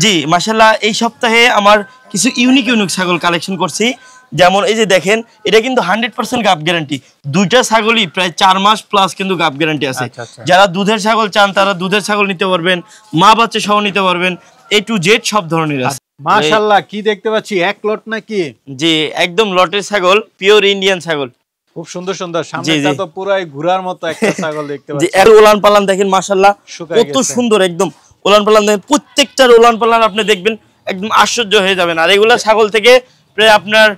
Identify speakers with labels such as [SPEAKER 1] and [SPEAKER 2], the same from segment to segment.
[SPEAKER 1] জি মাশাআল্লাহ এই সপ্তাহে আমার কিছু ইউনিক ছাগল কালেকশন করছি। যেমন এই যে দেখেন এটা কিন্তু 100% গাব গ্যারান্টি। দুইটা ছাগলই প্রায় 4 মাস প্লাস কিন্তু গাব গ্যারান্টি আছে। যারা দুধের ছাগল চান তারা দুধের ছাগল নিতে পারবেন, মা বাচ্চা সহ নিতে পারবেন, A to Z সব ধরনের আছে।
[SPEAKER 2] মাশাআল্লাহ কি দেখতে পাচ্ছি এক লট নাকি?
[SPEAKER 1] জি একদম লটের ছাগল, পিওর ইন্ডিয়ান ছাগল।
[SPEAKER 2] খুব সুন্দর সুন্দর, সামনেটা তো পুরাই ঘোড়ার মতো একটা ছাগল দেখতে পাচ্ছি।
[SPEAKER 1] জি এর উলান পালান দেখেন মাশাআল্লাহ কত সুন্দর, একদম উলান পালান দেখেন, প্রত্যেকটার উলান পালান আপনি দেখবেন একদম আশ্চর্য হয়ে যাবেন। আর এগুলা ছাগল থেকে প্রায় আপনার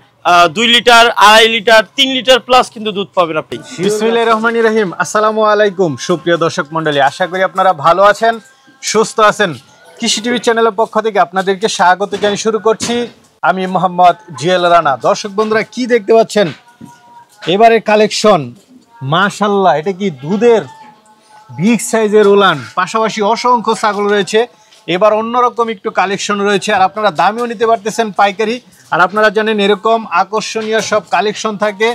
[SPEAKER 1] 2 লিটার 2.5 লিটার 3 লিটার প্লাস কিন্তু দুধ পাবেন আপনি।
[SPEAKER 2] বিসমিল্লাহির রহমানির রহিম। আসসালামু আলাইকুম সুপ্রিয় দর্শক মণ্ডলী, আশা করি আপনারা ভালো আছেন, সুস্থ আছেন। কৃষি টিভি চ্যানেলের পক্ষ থেকে আপনাদেরকে স্বাগত জানিয়ে শুরু করছি আমি মোহাম্মদ জিএল রানা। দর্শক বন্ধুরা কি দেখতে পাচ্ছেন এবারের কালেকশন, মাশাআল্লাহ এটা কি দুধের বিগ সাইজের উলান, পাশাপাশি অসংখ্য ছাগল রয়েছে। এবার অন্যরকম একটু কালেকশন রয়েছে, আর আপনারা দামেও নিতে পারতেছেন পাইকারি। আর আপনারা জানেন এরকম আকর্ষণীয় সব কালেকশন থাকে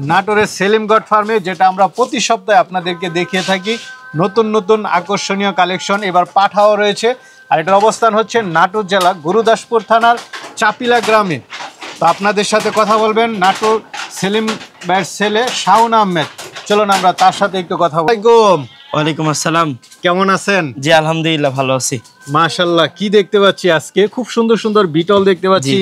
[SPEAKER 2] নাটোরের সেলিমগড় ফার্মে, যেটা আমরা প্রতি সপ্তাহে আপনাদেরকে দেখিয়ে থাকি নতুন নতুন আকর্ষণীয় কালেকশন। এবার পাঠাও রয়েছে, আর এটার অবস্থান হচ্ছে নাটোর জেলা গুরুদাসপুর থানার চাপিলা গ্রামে। তো আপনাদের সাথে কথা বলবেন নাটোর সেলিম ভাইয়ের ছেলে শাওন আহমেদ। চলুন আমরা তার সাথে একটু কথা বলি।
[SPEAKER 1] ওয়ালাইকুম আসসালাম,
[SPEAKER 2] কেমন আছেন?
[SPEAKER 1] জি আলহামদুলিল্লাহ ভালো আছি।
[SPEAKER 2] মাশাআল্লাহ কি দেখতে পাচ্ছি আজকে, খুব সুন্দর সুন্দর বিটল দেখতে পাচ্ছি,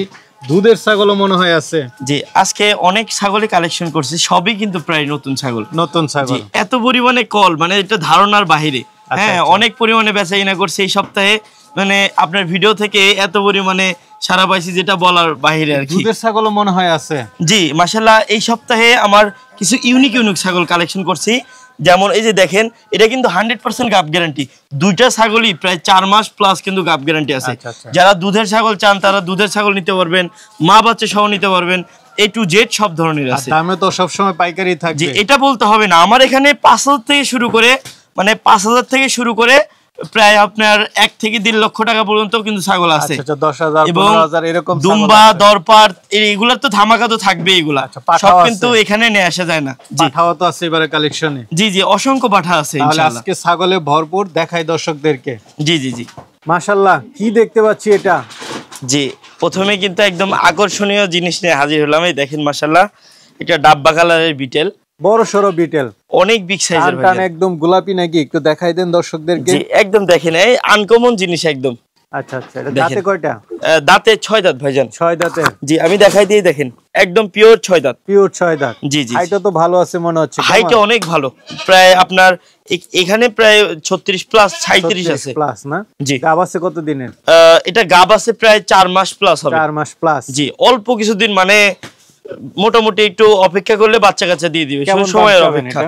[SPEAKER 2] দুধের ছাগলও মনে হয় আছে।
[SPEAKER 1] জি আজকে অনেক ছাগলই কালেকশন করছি, সবই কিন্তু প্রায় নতুন ছাগল।
[SPEAKER 2] নতুন ছাগল
[SPEAKER 1] এত পরিমাণে কল, মানে এটা ধারণার বাহিরে। হ্যাঁ অনেক পরিমাণে বেচাকেনা করছে এই সপ্তাহে, মানে আপনার ভিডিও থেকে এত পরিমাণে সারা পাইছি যেটা বলার বাহিরে আর কি।
[SPEAKER 2] দুধের ছাগলও মনে হয় আছে।
[SPEAKER 1] জি মাশাআল্লাহ এই সপ্তাহে আমার কিছু ইউনিক ছাগল কালেকশন করছি। যেমন এই যে দেখেন এটা কিন্তু 100% গাব গ্যারান্টি। দুইটা ছাগলই প্রায় 4 মাস প্লাস কিন্তু গাব গ্যারান্টি আছে। যারা দুধের ছাগল চান তারা দুধের ছাগল নিতে পারবেন, মা বাচ্চা সহ নিতে পারবেন, A to Z সব ধরনের আছে।
[SPEAKER 2] দামে তো সব সময় পাইকারি থাকবে।
[SPEAKER 1] জি এটা বলতে হবে না, আমার এখানে 5000 থেকে শুরু করে, মানে 5000 থেকে শুরু করে প্রায় আপনার 1 থেকে 1.5 লক্ষ টাকা পর্যন্ত কিন্তু ছাগল আছে।
[SPEAKER 2] আচ্ছা 10,000 15,000 এরকম
[SPEAKER 1] দুম্বা দরপার এগুলা তো ধামাকা তো থাকবে, এগুলা সব কিন্তু এখানে নিয়ে আসা যায় না।
[SPEAKER 2] পাঠাও তো আছে এবারে কালেকশনে।
[SPEAKER 1] জি জি অসংখ্য পাঠা আছে ইনশাআল্লাহ।
[SPEAKER 2] আজকে ছাগলে ভরপুর, দেখাই দর্শকদেরকে।
[SPEAKER 1] জি জি জি
[SPEAKER 2] মাশাআল্লাহ কি দেখতে পাচ্ছি এটা।
[SPEAKER 1] জি প্রথমে কিন্তু একদম আকর্ষণীয় জিনিস নিয়ে হাজির হলাম। এই দেখেন মাশাআল্লাহ এটা ডাব্বা কালারের বিটেল,
[SPEAKER 2] বড় সরো বিটেল,
[SPEAKER 1] অনেক বিগ সাইজের ভাই,
[SPEAKER 2] একদম গোলাপি নাকি, একটু দেখাই দেন দর্শকদেরকে।
[SPEAKER 1] জি একদম দেখেন এই আনকমন জিনিস একদম।
[SPEAKER 2] আচ্ছা আচ্ছা এটা দাঁতে কয়টা?
[SPEAKER 1] দাঁতে 6 দাঁত ভাইজান।
[SPEAKER 2] 6 দাঁতে।
[SPEAKER 1] জি আমি দেখাই দিই, দেখেন একদম পিওর 6 দাঁত।
[SPEAKER 2] পিওর 6 দাঁত।
[SPEAKER 1] জি জি
[SPEAKER 2] হাইটও তো ভালো আছে মনে হচ্ছে।
[SPEAKER 1] হাইটও অনেক ভালো, প্রায় আপনার এখানে প্রায় 36 প্লাস 37 আছে
[SPEAKER 2] প্লাস না?
[SPEAKER 1] জি।
[SPEAKER 2] গাব আছে কত দিনের?
[SPEAKER 1] এটা গাব আছে প্রায় 4 মাস প্লাস হবে।
[SPEAKER 2] 4 মাস প্লাস।
[SPEAKER 1] জি অল্প কিছুদিন, মানে মোটামুটি একটু অপেক্ষা করলে বাচ্চা কাচ্চা দিয়ে দিবে, সময়ের অপেক্ষা।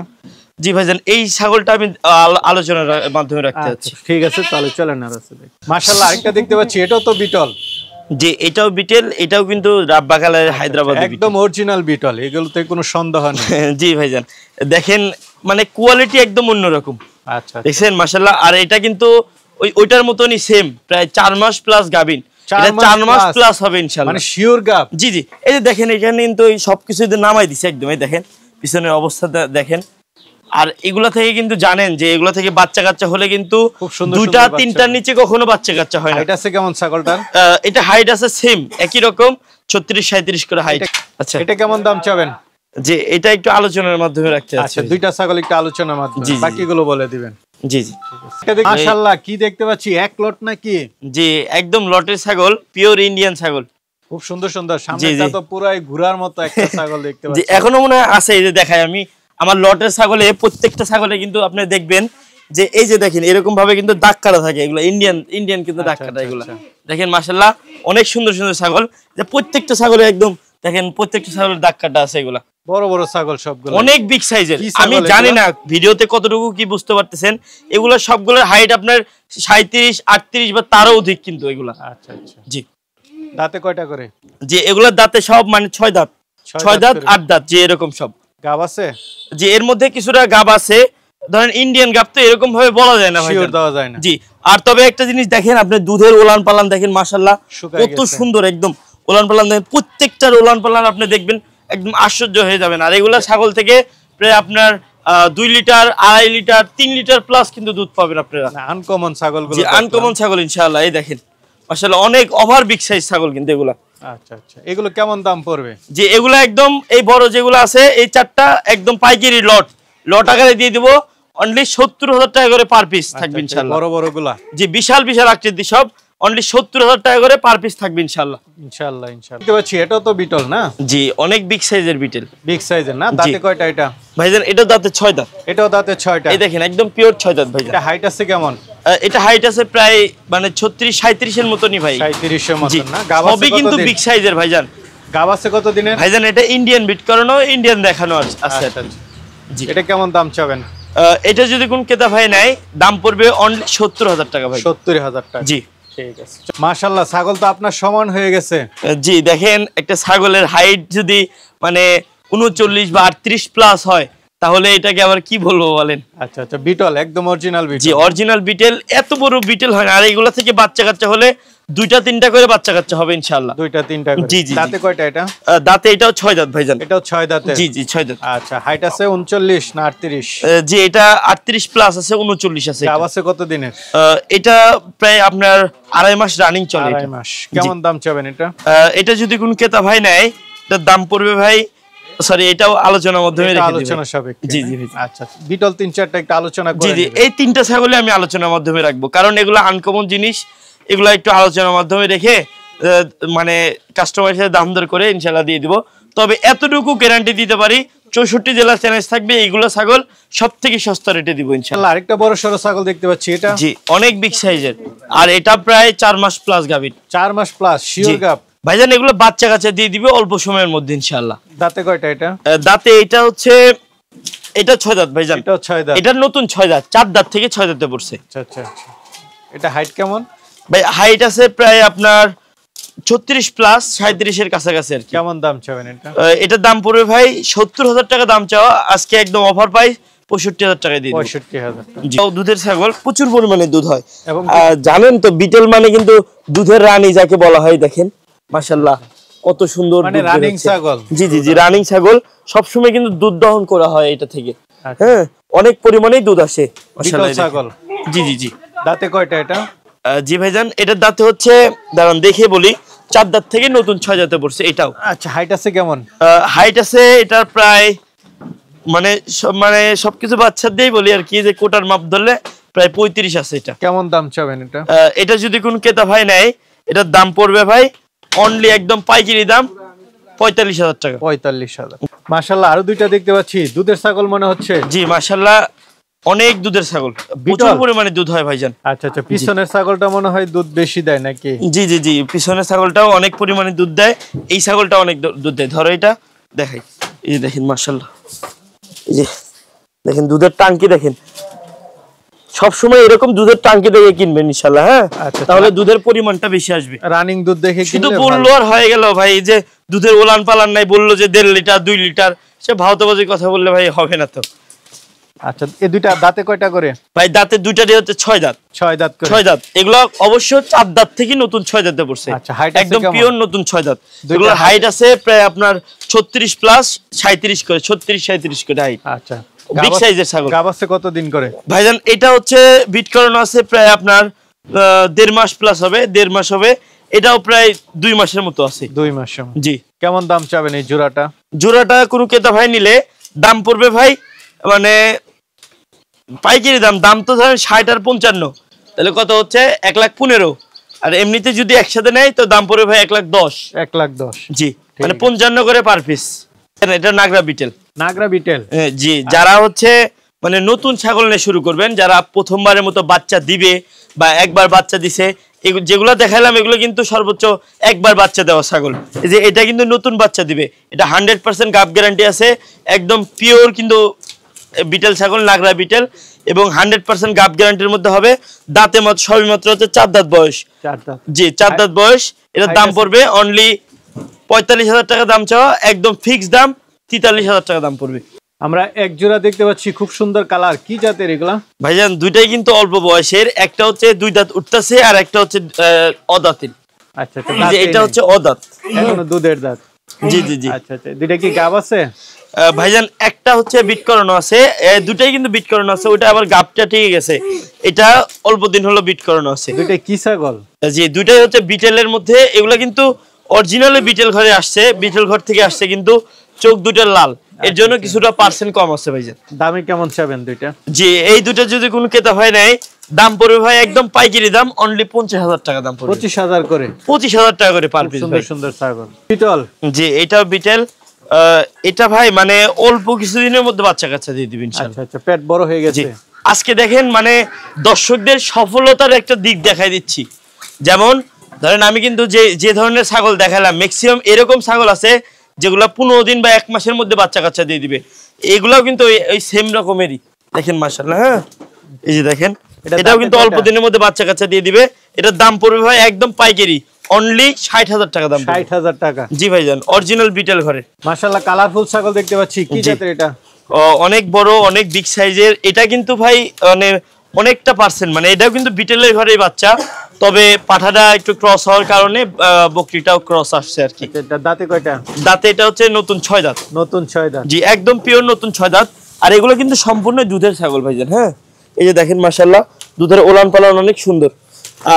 [SPEAKER 1] জি ভাইজান এই ছাগলটা আমি আলোচনার মাধ্যমে রাখতে যাচ্ছি।
[SPEAKER 2] ঠিক আছে তাহলে চলেন না রাস্তা দেখি। মাশাআল্লাহ আরেকটা দেখতে পাচ্ছি, এটাও তো বিটল।
[SPEAKER 1] জি এটাও বিটেল, এটাও কিন্তু রাব্বা কালারের হায়দ্রাবাদি বিটেল,
[SPEAKER 2] একদম অরিজিনাল বিটল, এগুলোতে কোনো সন্দেহ নেই।
[SPEAKER 1] জি ভাইজান দেখেন মানে কোয়ালিটি একদম অন্যরকম।
[SPEAKER 2] আচ্ছা
[SPEAKER 1] দেখছেন মাশাআল্লাহ। আর এটা কিন্তু ওইটার মতনই সেম, প্রায় 4 মাস প্লাস গাবিন। এটা 4 মাস প্লাস হবে ইনশাআল্লাহ,
[SPEAKER 2] মানে শিওর গাব।
[SPEAKER 1] জি জি এই যে দেখেন এখানে কিন্তু এই সবকিছু নামাই দিছে একদম। এই দেখেন পিছনের অবস্থাটা দেখেন। আর এগুলা থেকে কিন্তু জানেন যে এগুলা থেকে বাচ্চা কাচ্চা হলে কিন্তু 2টা 3টার নিচে কখনো বাচ্চা কাচ্চা হয় না।
[SPEAKER 2] হাইট আছে কেমন ছাগলটার?
[SPEAKER 1] এটা হাইট আছে সেম একই রকম 36 37 করে হাইট। আচ্ছা
[SPEAKER 2] এটা কেমন দাম চাবেন?
[SPEAKER 1] যে এটা একটু আলোচনার মাধ্যমে রাখতে আছে।
[SPEAKER 2] আচ্ছা দুইটা ছাগল একটু আলোচনার মাধ্যমে, বাকিগুলো বলে দিবেন।
[SPEAKER 1] জি জি
[SPEAKER 2] মাশাআল্লাহ কি দেখতে পাচ্ছি এক লট নাকি?
[SPEAKER 1] জি একদম লটের ছাগল, পিওর ইন্ডিয়ান ছাগল।
[SPEAKER 2] খুব সুন্দর সুন্দর, সামনেটা তো পুরাই ঘোড়ার মতো একটা ছাগল দেখতে পাচ্ছি।
[SPEAKER 1] জি এখনো মনে হয় আছে, এই যে দেখাই আমি আমার লটের ছাগলে, প্রত্যেকটা ছাগলে কিন্তু আপনি দেখবেন যে এই যে দেখেন এরকম ভাবে কিন্তু দাগ কাটা থাকে, এগুলো ইন্ডিয়ান কিন্তু দাগ কাটা এগুলো। দেখেন মাশাআল্লাহ অনেক সুন্দর সুন্দর ছাগল, যে প্রত্যেকটা ছাগলে একদম দেখেন প্রত্যেকটা ছাগলের দাগ কাটা আছে। এগুলা
[SPEAKER 2] বড় বড় ছাগল সবগুলো,
[SPEAKER 1] অনেক বিগ সাইজের। আমি জানি না ভিডিওতে কতটুকু কি বুঝতে পারতেছেন, এগুলো সবগুলোর হাইট আপনার 37 38 বা তারও অধিক কিন্তু এগুলা।
[SPEAKER 2] আচ্ছা আচ্ছা
[SPEAKER 1] জি
[SPEAKER 2] দাঁতে কয়টা করে?
[SPEAKER 1] যে এগুলোর দাঁতে সব মানে 6 দাঁত 8 দাঁত, যে এরকম সব
[SPEAKER 2] গাব আছে।
[SPEAKER 1] যে এর মধ্যে কিছুটা গাব আছে, ধরেন ইন্ডিয়ান গাব তো এরকম ভাবে বলা যায় না,
[SPEAKER 2] শিওর দেওয়া যায় না।
[SPEAKER 1] জি আর তবে একটা জিনিস দেখেন আপনি দুধের ওলান পালান দেখেন মাশাআল্লাহ কত সুন্দর, একদম ওলান পালান দেখেন, প্রত্যেকটার ওলান পালান আপনি দেখবেন একদম আশ্চর্য হয়ে যাবেন। আর এগুলা ছাগল থেকে প্রায় আপনার 2 লিটার 2.5 লিটার 3 লিটার প্লাস কিন্তু দুধ পাবেন আপনারা।
[SPEAKER 2] আনকমন ছাগলগুলো,
[SPEAKER 1] জি আনকমন ছাগল ইনশাআল্লাহ। এই দেখেন মাশাআল্লাহ অনেক ওভার বিগ সাইজ ছাগল কিন্তু এগুলা।
[SPEAKER 2] আচ্ছা আচ্ছা, এগুলো কেমন দাম পড়বে?
[SPEAKER 1] যে এগুলো একদম এই বড় যেগুলো আছে এই চারটা একদম পাইকারি লট আকারে দিয়ে দিব, অনলি 70,000 টাকা করে পার পিস থাকবে ইনশাআল্লাহ।
[SPEAKER 2] বড় বড়গুলা
[SPEAKER 1] জি বিশাল বিশাল আকৃতি সব, অনলি 70,000 টাকা করে পার পিস থাকবে ইনশাআল্লাহ।
[SPEAKER 2] ইনশাআল্লাহ ইনশাআল্লাহ। দেখতে পাচ্ছি এটাও তো বিটল না?
[SPEAKER 1] জি অনেক বিগ সাইজের বিটেল।
[SPEAKER 2] বিগ সাইজের না? দাঁতে কয়টা এটা?
[SPEAKER 1] ভাইজান এটা দাঁতে 6 দাঁত।
[SPEAKER 2] এটাও দাঁতে 6টা।
[SPEAKER 1] এই দেখেন একদম পিওর 6 দাঁত ভাইজান।
[SPEAKER 2] এটা হাইট আছে কেমন?
[SPEAKER 1] এটা হাইট আছে প্রায় মানে 36-37 এর মতই ভাই।
[SPEAKER 2] 37 এর মতন না?
[SPEAKER 1] সবই কিন্তু বিগ সাইজের ভাইজান।
[SPEAKER 2] গাব আছে কত দিনের?
[SPEAKER 1] ভাইজান এটা ইন্ডিয়ান বিট করানো, ইন্ডিয়ান দেখানো আছে।
[SPEAKER 2] জি এটা কেমন দাম চাবেন?
[SPEAKER 1] এটা যদি কোন ক্রেতা ভাই নেয় দাম পড়বে অনলি 70,000 টাকা ভাই।
[SPEAKER 2] 70,000 টাকা।
[SPEAKER 1] জি
[SPEAKER 2] ঠিক আছে। মাশাআল্লাহ ছাগল তো আপনার সমান হয়ে গেছে।
[SPEAKER 1] জি দেখেন একটা ছাগলের হাইট যদি মানে 39 বা 38 প্লাস হয় তাহলে এটাকে আবার কি বলবো বলেন।
[SPEAKER 2] আচ্ছা আচ্ছা, বিটল একদম অরিজিনাল বিটল।
[SPEAKER 1] জি অরিজিনাল বিটেল, এত বড় বিটেল হয় না। আর এগুলা থেকে বাচ্চা কাচ্চা হলে 2টা 3টা করে বাচ্চা কাচ্চা হবে ইনশাআল্লাহ।
[SPEAKER 2] 2টা 3টা করে।
[SPEAKER 1] জি জি।
[SPEAKER 2] দাঁতে কয়টা এটা?
[SPEAKER 1] দাঁতে এটাও 6 দাঁত ভাইজান।
[SPEAKER 2] এটাও 6 দাঁতে?
[SPEAKER 1] জি জি 6 দাঁত।
[SPEAKER 2] আচ্ছা হাইট আছে 39 না 38?
[SPEAKER 1] জি এটা 38 প্লাস আছে, 39 আছে।
[SPEAKER 2] গাব আছে কত দিনের?
[SPEAKER 1] এটা প্রায় আপনার 2.5 মাস রানিং চলে।
[SPEAKER 2] 2.5 মাস। কেমন দাম চাবেন এটা?
[SPEAKER 1] এটা যদি কোন ক্রেতা ভাই নেয় এটার দাম পড়বে ভাই, সরি এটাও আলোচনার মাধ্যমে রেখে দিই।
[SPEAKER 2] আলোচনা সাপেক্ষে।
[SPEAKER 1] জি জি।
[SPEAKER 2] আচ্ছা বিটল 3-4টা একটা আলোচনা করে।
[SPEAKER 1] জি জি এই 3টা ছাগলে আমি আলোচনার মাধ্যমে রাখবো, কারণ এগুলো আনকমন জিনিস, এগুলো একটু আলোচনার মাধ্যমে রেখে মানে কাস্টমারের সাথে দাম দর করে ইনশাআল্লাহ দিয়ে দিব। তবে এতটুকু গ্যারান্টি দিতে পারি 64 জেলার চ্যালেঞ্জ থাকবে, এইগুলো ছাগল সবথেকে সস্তা রেটে দিব ইনশাআল্লাহ।
[SPEAKER 2] আরেকটা বড় সরো ছাগল দেখতে পাচ্ছি, এটা?
[SPEAKER 1] জি অনেক বিগ সাইজের, আর এটা প্রায় 4 মাস প্লাস গাভীর।
[SPEAKER 2] 4 মাস প্লাস শিওর গাব
[SPEAKER 1] ভাইজান। এগুলো বাচ্চা কাচ্চা দিয়ে দিবে অল্প সময়ের মধ্যে ইনশাআল্লাহ।
[SPEAKER 2] দাঁতে কয়টা এটা?
[SPEAKER 1] দাঁতে এটা হচ্ছে এটা 6 দাঁত ভাইজান।
[SPEAKER 2] এটাও 6 দাঁত?
[SPEAKER 1] এটা নতুন 6 দাঁত, 4 দাঁত থেকে 6 দাঁতে পড়ছে।
[SPEAKER 2] আচ্ছা আচ্ছা। এটা হাইট কেমন
[SPEAKER 1] ভাই? হাইট আছে প্রায় আপনার 36 প্লাস 37 এর কাছাকাছি আর কি।
[SPEAKER 2] কেমন দাম চাবেন এটা?
[SPEAKER 1] এটার দাম পড়বে ভাই 70,000 টাকা দাম চাওয়া, আজকে একদম অফার পাই 65,000 টাকায় দিয়ে দিই।
[SPEAKER 2] 65,000 টাকা।
[SPEAKER 1] জি দুধের ছাগল, প্রচুর পরিমাণে দুধ হয়।
[SPEAKER 2] এবং
[SPEAKER 1] জানেন তো বিটেল মানে কিন্তু দুধের রানী যাকে বলা হয়। দেখেন মাশাআল্লাহ কত সুন্দর
[SPEAKER 2] মানে রানিং ছাগল।
[SPEAKER 1] জি জি জি রানিং ছাগল, সব সময় কিন্তু দুধ দহন করা হয় এটা থেকে। হ্যাঁ অনেক পরিমাণেই দুধ আসে
[SPEAKER 2] বিটল ছাগল।
[SPEAKER 1] জি জি জি।
[SPEAKER 2] দাঁতে কয়টা এটা?
[SPEAKER 1] জি ভাইজান এটার দাঁতে হচ্ছে, দাঁড়ান দেখে বলি, 4 দাঁত থেকে নতুন 6 দাঁতে পড়ছে এটাও।
[SPEAKER 2] আচ্ছা হাইট আছে কেমন?
[SPEAKER 1] হাইট আছে এটার প্রায় মানে সবকিছু বাচ্চা দিয়েই বলি আর কি, যে কোটার মাপ ধরলে প্রায় 35 আছে এটা।
[SPEAKER 2] কেমন দাম চাবেন এটা?
[SPEAKER 1] এটা যদি কোন ক্রেতা ভাই নেয় এটার দাম পড়বে ভাই অনলি একদম পাইকারি দাম 45,000 টাকা।
[SPEAKER 2] 45,000। মাশাআল্লাহ আরো দুইটা দেখতে পাচ্ছি, দুধের ছাগল মনে হচ্ছে।
[SPEAKER 1] জি মাশাআল্লাহ অনেক দুধের ছাগল, প্রচুর পরিমাণে দুধ হয় ভাইজান।
[SPEAKER 2] আচ্ছা আচ্ছা, পিছনের ছাগলটা মনে হয় দুধ বেশি দেয় নাকি?
[SPEAKER 1] জি জি জি পিছনের ছাগলটাও অনেক পরিমাণে দুধ দেয়, এই ছাগলটা অনেক দুধ দেয়। ধরো এটা দেখাই, এই যে দেখেন মাশাআল্লাহ, এই যে দেখেন দুধের টাঙ্কি দেখেন। সবসময় এরকম দুধের টাঙ্কি দেখে কিনবেন ইনশাআল্লাহ। হ্যাঁ তাহলে দুধের পরিমাণটা বেশি আসবে।
[SPEAKER 2] রানিং দুধ দেখে
[SPEAKER 1] শুধু বললো আর হয়ে গেল ভাই, যে দুধের ওলান পালান নাই, বললো যে 1.5 লিটার 2 লিটার, সে ভাওতাবাজি কথা বললে ভাই হবে না তো।
[SPEAKER 2] আচ্ছা এই দুইটা দাঁতে কয়টা করে?
[SPEAKER 1] ভাই দাঁতে দুইটারই হচ্ছে 6 দাঁত।
[SPEAKER 2] 6 দাঁত করে?
[SPEAKER 1] 6 দাঁত। এগুলো অবশ্য 4 দাঁত থেকে নতুন 6 দাঁতে পড়ছে।
[SPEAKER 2] আচ্ছা হাইট
[SPEAKER 1] একদম পিওর নতুন 6 দাঁত। এগুলোর হাইট আছে প্রায় আপনার 36 প্লাস 37 করে, 36-37 করে হাইট।
[SPEAKER 2] আচ্ছা
[SPEAKER 1] বিগ সাইজের ছাগল।
[SPEAKER 2] গাব আছে কত দিন করে?
[SPEAKER 1] ভাইজান এটা হচ্ছে বিট করানো আছে প্রায় আপনার 1.5 মাস প্লাস হবে, 1.5 মাস হবে। এটাও প্রায় 2 মাসের মতো আছে।
[SPEAKER 2] 2 মাস।
[SPEAKER 1] জি।
[SPEAKER 2] কেমন দাম চাবেন এই জোড়াটা?
[SPEAKER 1] জোড়াটা কোনো ক্রেতা ভাই নিলে দাম পড়বে ভাই মানে পাইকারি দাম তো ধরেন 60 আর 55, তাহলে কত হচ্ছে 1,15,000। আর এমনিতে যদি একসাথে নেয় তো দাম পড়বে ভাই 1,10,000।
[SPEAKER 2] 1,10,000।
[SPEAKER 1] জি মানে 55 করে পার পিস। এটা নাগরা বিটেল।
[SPEAKER 2] নাগরা বিটেল।
[SPEAKER 1] জি যারা হচ্ছে মানে নতুন ছাগল নিয়ে শুরু করবেন, যারা প্রথমবারের মতো বাচ্চা দিবে বা একবার বাচ্চা দিছে, যেগুলো দেখালাম এগুলো কিন্তু সর্বোচ্চ একবার বাচ্চা দেওয়া ছাগল। এই যে এটা কিন্তু নতুন বাচ্চা দিবে, এটা 100% গাব গ্যারান্টি আছে, একদম পিওর কিন্তু বিটেল ছাগল, নাগরা বিটেল, এবং 100% গাব গ্যারান্টির মধ্যে হবে। দাঁতে মাত্র সবেমাত্র হচ্ছে 4 দাঁত বয়স।
[SPEAKER 2] 4 দাঁত।
[SPEAKER 1] জি 4 দাঁত বয়স। এটার দাম পড়বে অনলি 45,000 টাকা দাম চাওয়া, একদম ফিক্সড দাম 43,000 টাকা দাম পড়বে।
[SPEAKER 2] আমরা এক জোড়া দেখতে পাচ্ছি, খুব সুন্দর কালার, কি জাতের এগুলা?
[SPEAKER 1] ভাইজান দুইটাই কিন্তু অল্প বয়সের, একটা হচ্ছে 2 দাঁত উঠতেছে আর একটা হচ্ছে অদাঁতের।
[SPEAKER 2] আচ্ছা
[SPEAKER 1] এটা হচ্ছে অদাঁত,
[SPEAKER 2] এখনো দুধের দাঁত।
[SPEAKER 1] জি জি জি।
[SPEAKER 2] আচ্ছা আচ্ছা, দুইটা কি গাব আছে?
[SPEAKER 1] ভাইজান একটা হচ্ছে বিট করানো আছে, দুটাই কিন্তু বিট করানো আছে, ওটা আবার গাবটা ঠিক গেছে, এটা অল্প দিন হলো বিট করানো আছে।
[SPEAKER 2] দুইটা কি ছাগল?
[SPEAKER 1] জি দুটাই হচ্ছে বিটেলের মধ্যে, এগুলা কিন্তু অরিজিনালি বিটেল ঘরে আসছে, বিটেল ঘর থেকে আসছে, কিন্তু চোখ দুটো লাল, এর জন্য কিছুটা পার্সেন্ট কম আছে ভাইজান।
[SPEAKER 2] দামে কেমন চাবেন দুইটা?
[SPEAKER 1] জি এই দুটো যদি কোনো ক্রেতা হয় নাই, দাম পড়বে ভাই একদম পাইকারি দাম, অনলি 50,000 টাকা দাম পড়বে।
[SPEAKER 2] 25,000 করে?
[SPEAKER 1] 25,000 টাকা করে পার পিস।
[SPEAKER 2] সুন্দর সুন্দর ছাগল বিটল।
[SPEAKER 1] জি এটাও বিটেল, এটা ভাই মানে অল্প কিছুদিনের মধ্যে বাচ্চা কাচ্চা দিয়ে দিবেন ইনশাআল্লাহ।
[SPEAKER 2] আচ্ছা আচ্ছা, পেট বড় হয়ে গেছে।
[SPEAKER 1] আজকে দেখেন মানে দর্শকদের সফলতার একটা দিক দেখাই দিচ্ছি। যেমন ধরেন আমি কিন্তু যে ধরনের ছাগল দেখালাম, ম্যাক্সিমাম এরকম ছাগল আছে যেগুলা 15 দিন বা 1 মাসের মধ্যে বাচ্চা কাচ্চা দিয়ে দিবে, এগুলাও কিন্তু ওই সেম রকমেরই। দেখেন মাশাআল্লাহ, হ্যাঁ এই যে দেখেন, এটাও কিন্তু অল্প দিনের মধ্যে বাচ্চা কাচ্চা দিয়ে দিবে। এটার দাম পড়বে ভাই একদম পাইকারি, অনলি 60,000 টাকা দাম।
[SPEAKER 2] 60,000 টাকা?
[SPEAKER 1] জি ভাইজান, অরিজিনাল বিটেল ঘরে।
[SPEAKER 2] মাশাআল্লাহ, কালারফুল ছাগল দেখতে পাচ্ছি। কি জাতের এটা?
[SPEAKER 1] অনেক বড়, অনেক বিগ সাইজের। এটা কিন্তু ভাই মানে অনেকটা পার্সেন্ট, মানে এটাও কিন্তু বিটেলের ঘরেই বাচ্চা, তবে পাঠাটা একটু ক্রস হওয়ার কারণে বকরিটাও ক্রস আসছে আর কি।
[SPEAKER 2] এটা দাঁতে কয়টা?
[SPEAKER 1] দাঁতে এটা হচ্ছে নতুন 6 দাঁত।
[SPEAKER 2] নতুন 6 দাঁত?
[SPEAKER 1] জি একদম পিওর নতুন 6 দাঁত। আর এগুলো কিন্তু সম্পূর্ণ দুধের ছাগল ভাইজান। হ্যাঁ এই যে দেখেন মাশাআল্লাহ, দুধের ওলান পালান অনেক সুন্দর।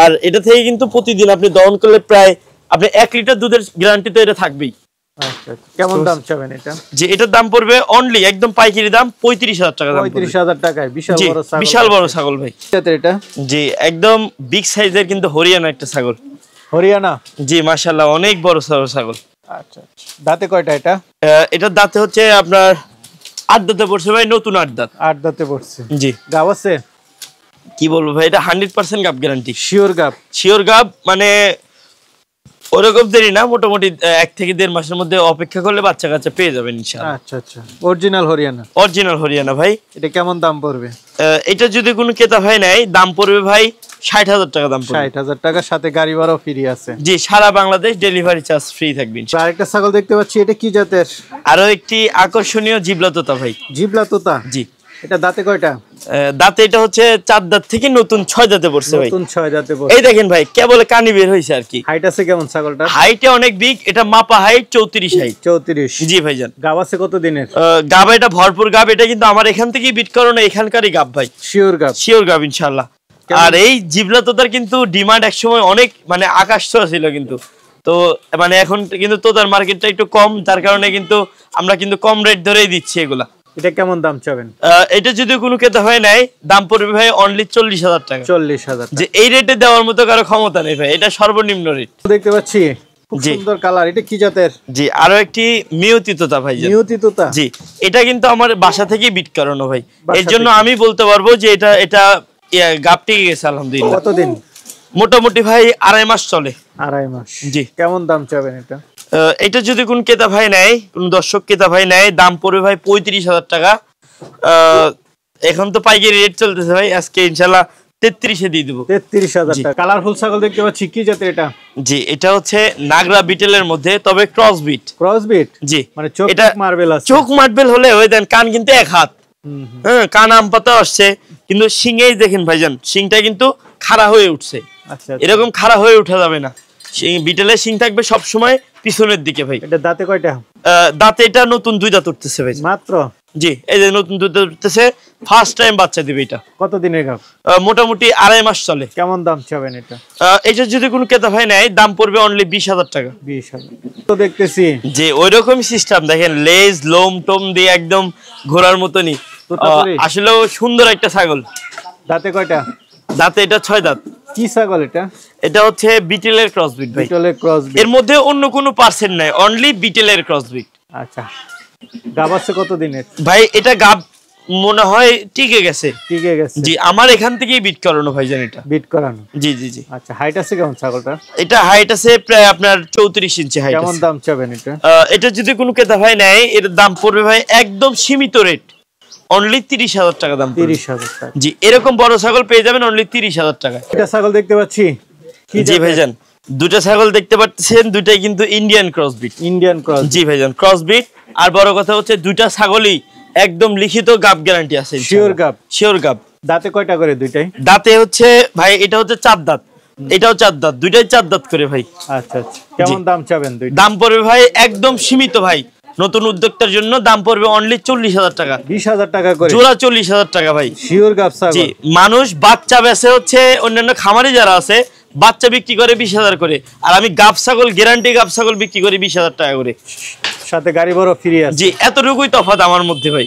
[SPEAKER 1] আর এটা থেকে কিন্তু প্রতিদিন আপনি দহন করলে প্রায় আপনি 1 লিটার দুধের গ্যারান্টি তো এটা থাকবেই।
[SPEAKER 2] আচ্ছা, কেমন দাম চাবেন এটা?
[SPEAKER 1] যে এটার দাম পড়বে অনলি একদম পাইকারি দাম 35,000 টাকা দাম।
[SPEAKER 2] 35,000 টাকায় বিশাল বড় ছাগল।
[SPEAKER 1] বিশাল বড় ছাগল ভাই।
[SPEAKER 2] এটা?
[SPEAKER 1] জি একদম বিগ সাইজের, কিন্তু হরিয়ানা একটা ছাগল।
[SPEAKER 2] হরিয়ানা?
[SPEAKER 1] জি মাশাআল্লাহ, অনেক বড় ছাগল।
[SPEAKER 2] আচ্ছা, দাঁতে কয়টা এটা?
[SPEAKER 1] এটার দাঁতে হচ্ছে আপনার 8 দাঁতে পড়ছে ভাই, নতুন 8 দাঁত।
[SPEAKER 2] 8 দাঁতে পড়ছে?
[SPEAKER 1] জি।
[SPEAKER 2] গাব আছে?
[SPEAKER 1] কি বলবো ভাই, এটা 100% গাব গ্যারান্টি।
[SPEAKER 2] শিওর গাব?
[SPEAKER 1] শিওর গাব, মানে ওরকম দেরি না, মোটামুটি 1 থেকে 1.5 মাসের মধ্যে অপেক্ষা করলে বাচ্চা কাচ্চা পেয়ে যাবেন ইনশাআল্লাহ।
[SPEAKER 2] আচ্ছা আচ্ছা, অরিজিনাল হরিয়ানা?
[SPEAKER 1] অরিজিনাল হরিয়ানা ভাই।
[SPEAKER 2] এটা কেমন দাম পড়বে?
[SPEAKER 1] এটা যদি কোনো ক্রেতা ভাই নেয়, দাম পড়বে ভাই 60,000 টাকা দাম পড়বে।
[SPEAKER 2] 60,000 টাকা, সাথে গাড়ি ভাড়াও ফ্রি আছে?
[SPEAKER 1] জি সারা বাংলাদেশ ডেলিভারি চার্জ ফ্রি থাকবে ইনশাআল্লাহ।
[SPEAKER 2] আরেকটা ছাগল দেখতে পাচ্ছি, এটা কি জাতের?
[SPEAKER 1] আরো একটি আকর্ষণীয় জিবলা তোতা ভাই।
[SPEAKER 2] জিবলা তোতা?
[SPEAKER 1] জি।
[SPEAKER 2] এটা দাঁতে কয়টা?
[SPEAKER 1] দাঁতে এটা হচ্ছে 4 দাঁত থেকে নতুন 6 দাঁতে পড়ছে ভাই।
[SPEAKER 2] নতুন 6 দাঁতে পড়ছে।
[SPEAKER 1] এই দেখেন ভাই, কেবল কানি বের হইছে আর কি।
[SPEAKER 2] হাইট আছে কেমন ছাগলটা?
[SPEAKER 1] হাইটে অনেক বিগ, এটা মাপা হাইট 34 হাইট।
[SPEAKER 2] 34?
[SPEAKER 1] জি ভাইজান।
[SPEAKER 2] গাব আছে কত দিনের?
[SPEAKER 1] গাব এটা ভরপুর গাব, এটা কিন্তু আমার এখান থেকেই বিট করানো, এখানকারই গাব ভাই।
[SPEAKER 2] শিওর গাব?
[SPEAKER 1] শিওর গাব ইনশাআল্লাহ। আর এই জিবলা তোতার কিন্তু ডিমান্ড একসময় অনেক মানে আকাশ ছোঁয়া ছিল, কিন্তু তো মানে এখন কিন্তু তোতার মার্কেটটা একটু কম, যার কারণে কিন্তু আমরা কিন্তু কম রেট ধরেই দিচ্ছি এগুলা।
[SPEAKER 2] এটা কেমন দাম চাবেন?
[SPEAKER 1] এটা যদি কোনো ক্রেতা হয় নাই, দাম পড়বে ভাই অনলি 40,000 টাকা।
[SPEAKER 2] 40,000?
[SPEAKER 1] যে এই রেটে দেওয়ার মতো কারো ক্ষমতা নেই ভাই, এটা সর্বনিম্ন রেট।
[SPEAKER 2] দেখতে পাচ্ছি খুব সুন্দর কালার, এটা কি জাতের?
[SPEAKER 1] জি আরো একটি মিয়তি তোতা ভাই।
[SPEAKER 2] মিয়তি তোতা?
[SPEAKER 1] জি এটা কিন্তু আমার বাসা থেকেই বিট করানো ভাই, এর জন্য আমি বলতে পারবো যে এটা গাব টিকে গেছে আলহামদুলিল্লাহ।
[SPEAKER 2] কতদিন?
[SPEAKER 1] মোটামুটি ভাই 2.5 মাস চলে।
[SPEAKER 2] 2.5 মাস?
[SPEAKER 1] জি।
[SPEAKER 2] কেমন দাম চাবেন এটা?
[SPEAKER 1] এটা যদি কোন ক্রেতা ভাই নেয়, কোন দর্শক ক্রেতা ভাই নেয়, দাম পড়বে ভাই 35,000 টাকা। এখন তো পাইকারি রেট চলতেছে ভাই, আজকে ইনশাআল্লাহ 33 এ দিয়ে দেব।
[SPEAKER 2] 33,000 টাকা। কালারফুল ছাগল দেখতে পাচ্ছি, কি জাতের এটা?
[SPEAKER 1] জি এটা হচ্ছে নাগরা বিটেলের মধ্যে, তবে ক্রস বিট।
[SPEAKER 2] Cross breed?
[SPEAKER 1] জি।
[SPEAKER 2] মানে চোখ মার্বেল আছে? চোখ
[SPEAKER 1] মার্বেল হলে ওই দেন, কান কিন্তু 1 হাত। হ্যাঁ কান আম পাতা আসছে, কিন্তু শিংয়েই দেখেন ভাইজান, শিংটা কিন্তু খাড়া হয়ে উঠছে।
[SPEAKER 2] আচ্ছা,
[SPEAKER 1] এরকম খাড়া হয়ে উঠা যাবে না, বিটেলের শিং থাকবে সব সময় পিছনের দিকে ভাই।
[SPEAKER 2] এটা দাঁতে কয়টা?
[SPEAKER 1] দাঁতে এটা নতুন 2 দাঁত উঠতেছে ভাই
[SPEAKER 2] মাত্র?
[SPEAKER 1] জি এই যে নতুন 2 দাঁত উঠতেছে, ফার্স্ট টাইম বাচ্চা দিবে এটা।
[SPEAKER 2] কত দিনের গাব?
[SPEAKER 1] মোটামুটি 2.5 মাস চলে।
[SPEAKER 2] কেমন দাম চাবেন এটা?
[SPEAKER 1] এটা যদি কোনো ক্রেতা ভাই নেয়, দাম পড়বে অনলি 20,000 টাকা।
[SPEAKER 2] 20,000 তো দেখতেছি
[SPEAKER 1] যে ওইরকম সিস্টেম, দেখেন লেজ লোম টোম দিয়ে একদম ঘোড়ার মতনই, আসলেও সুন্দর একটা ছাগল।
[SPEAKER 2] দাঁতে কয়টা?
[SPEAKER 1] দাঁতে এটা 6 দাঁত।
[SPEAKER 2] কি ছাগল এটা?
[SPEAKER 1] এটা হচ্ছে বিটেলের ক্রস বিট ভাই।
[SPEAKER 2] বিটেলের ক্রস বিট?
[SPEAKER 1] এর মধ্যে অন্য কোনো পার্সেন্ট নাই, অনলি বিটেলের ক্রস বিট।
[SPEAKER 2] আচ্ছা, গাব আছে কত দিনের?
[SPEAKER 1] ভাই এটা গাব মনে হয় টিকে গেছে।
[SPEAKER 2] টিকে গেছে?
[SPEAKER 1] জি আমার এখান থেকেই বিট করানো ভাই, জান এটা
[SPEAKER 2] বিট করানো?
[SPEAKER 1] জি জি জি।
[SPEAKER 2] আচ্ছা, হাইট আছে কেমন ছাগলটা?
[SPEAKER 1] এটা হাইট আছে প্রায় আপনার 34 ইঞ্চি হাইট।
[SPEAKER 2] কেমন দাম চাবেন এটা?
[SPEAKER 1] এটা যদি কোনো ক্রেতা ভাই নেয়, এর দাম পড়বে ভাই একদম সীমিত রেট, অনলি 30,000 টাকা দাম।
[SPEAKER 2] 30,000 টাকা?
[SPEAKER 1] জি এরকম বড় ছাগল পেয়ে যাবেন অনলি 30,000 টাকা।
[SPEAKER 2] এটা ছাগল দেখতে পাচ্ছি,
[SPEAKER 1] জি ভাইজান দুটো ছাগল দেখতে পাচ্ছেন, দুটাই কিন্তু Indian cross breed.
[SPEAKER 2] Indian cross?
[SPEAKER 1] জি ভাইজান ক্রস বিট। আর বড় কথা হচ্ছে দুইটা ছাগলই একদম লিখিত গাব গ্যারান্টি আছে।
[SPEAKER 2] শিওর গাব?
[SPEAKER 1] শিওর গাব।
[SPEAKER 2] দাঁতে কয়টা করে দুইটাই?
[SPEAKER 1] দাঁতে হচ্ছে ভাই এটা হচ্ছে 4 দাঁত, এটাও 4 দাঁত, দুইটাই 4 দাঁত করে ভাই।
[SPEAKER 2] আচ্ছা আচ্ছা, কেমন দাম চাবেন দুইটা?
[SPEAKER 1] দাম পড়বে ভাই একদম সীমিত ভাই, নতুন উদ্যোক্তার জন্য দাম পড়বে অনলি 40,000 টাকা।
[SPEAKER 2] 20,000 টাকা করে
[SPEAKER 1] জোড়া 40,000 টাকা ভাই।
[SPEAKER 2] শিওর গাব ছাগল।
[SPEAKER 1] জি, মানুষ বাচ্চা বেচে হচ্ছে, অন্যান্য খামারি যারা আছে বাচ্চা বিক্রি করে 20,000 করে, আর আমি গাব ছাগল গ্যারান্টি গাব ছাগল বিক্রি করি 20,000 টাকা করে,
[SPEAKER 2] সাথে গাড়ি বড় ফ্রি আছে।
[SPEAKER 1] জি, এতটুকুই তফাৎ আমার মধ্যে ভাই।